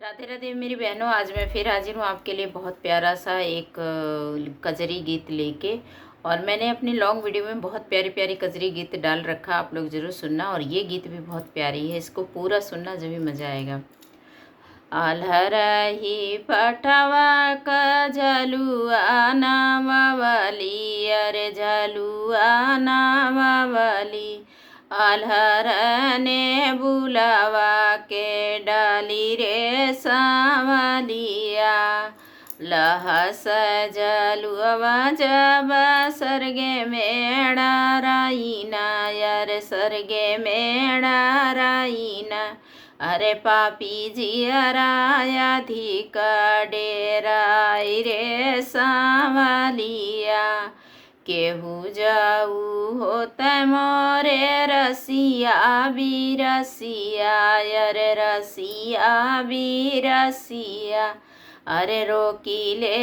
राधे राधे मेरी बहनों, आज मैं फिर हाजिर हूँ आपके लिए बहुत प्यारा सा एक कजरी गीत लेके। और मैंने अपनी लॉन्ग वीडियो में बहुत प्यारी प्यारी कजरी गीत डाल रखा, आप लोग ज़रूर सुनना। और ये गीत भी बहुत प्यारी है, इसको पूरा सुनना जब भी मज़ा आएगा। आल्हरही पठवा का झलुआ नावली, अरे झलुआ नावली। आल्हर ने बुलावा के डाली रे सावलिया। लहस जलुआ जब सरगे मेड़ा राईना, यार सरगे मेड़ा राईना। अरे पापी जियराया धिक डेराई रे सावलिया। केहू जाऊ होत मोरे रसिया बिरसिया, अरे रसिया बिरसिया। अरे रोकी ले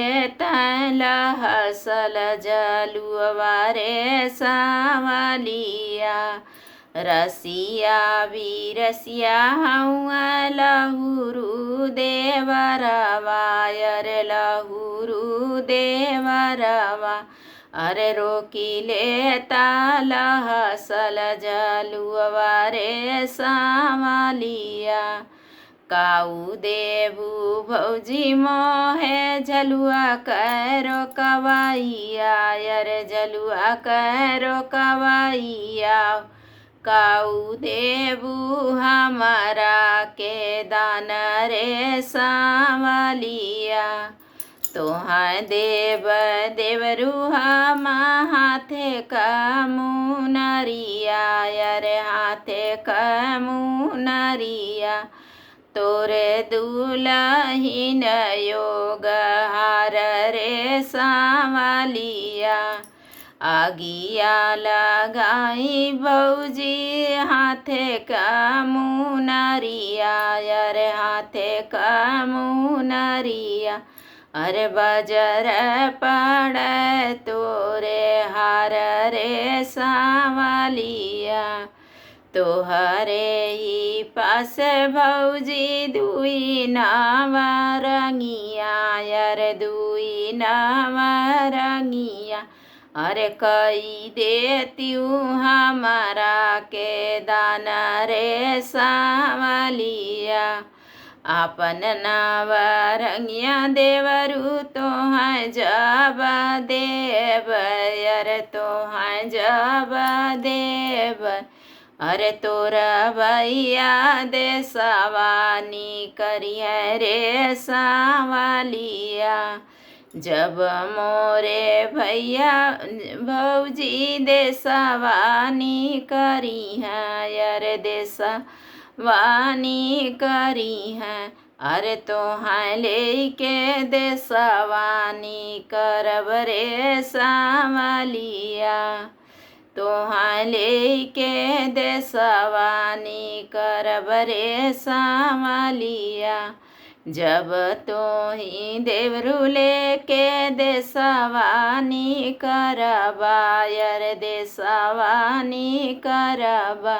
लहसल जलुआ रे सावलिया। रसिया बिरसिया हऊँ लहुरु देवरवा, अरे लहुरु देवरवा। अरे रोकी लेता लहसल जलुआ रे सावलिया। काऊ देबू भौजी मोहे झलुआ कैरो कवैया, अरे झलुआ कैरो कवैया। काऊ देबू हमारा के दान रे सावलिया। तोहाँ देव देवरू हम हाथे कमुनरिया, अरे हाथे कमुनरिया। तोरे दुलहिन योग हार रे सावलिया। आगिया लगाई भौजी हाथे कमुनरिया, अरे हाथे कमुनरिया। अरे बजर पड़े तोरे हार रे सावलिया। तोहरे ही पास भौजी दुई नावरंगिया, अरे दुई नावरंगिया। अरे कई देतीऊ हमारा के दान रे सावलिया। आपन नावरंगिया देवरू तोहाँ जब देव, अरे तोहाँ जब देव। अरे तोरा भैया दे सवानी करिए रे सावलिया। जब मोरे भैया भौजी दे सवानी करी हैं, अरे दे सवानी करी हैं। अरे तोहाँ लेके दे सवानी करब रे सावलिया। तोहाँ लेके दे सवानी करब रे सावलिया। जब तोही देवरू लेके दे सवानी करबा, अरे दे सवानी करबा।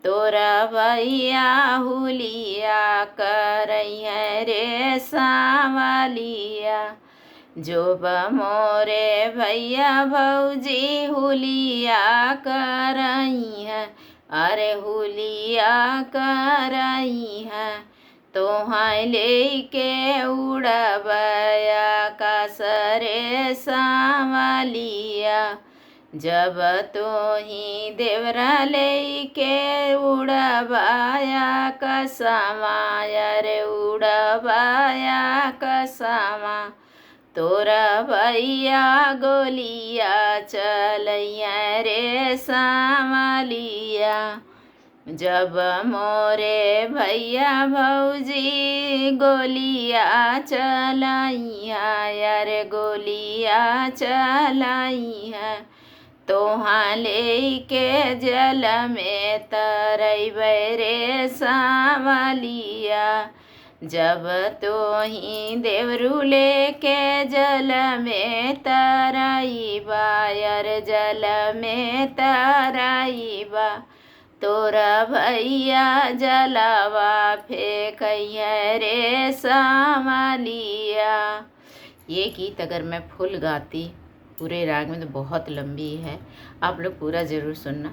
तोरा भैया हुलिया करइहे रे सावलिया। जोब मोरे भैया भौजी हुलिया करइहे, अरे हुलिया करइहे। तोहाँ लेके उड़बया आकाश रे सावलिया। जब तोही देवरा लेके उड़बया आकाशवा, अरे उड़बया आकाशवा। तोरा भैया गोलिया चलइया रे सावलिया। जब मोरे भैया भौजी गोलिया चलइया, अरे गोलिया चलइया। तोहाँ लेके जल में तरइबै रे सावलिया। जब तोही देवरू लेके जल में तरइबा, अरे जल में तरइबा। तो तोरा भैया जलावा फेंक रे सामलिया। ये गीत अगर मैं फुल गाती पूरे राग में तो बहुत लंबी है, आप लोग पूरा ज़रूर सुनना।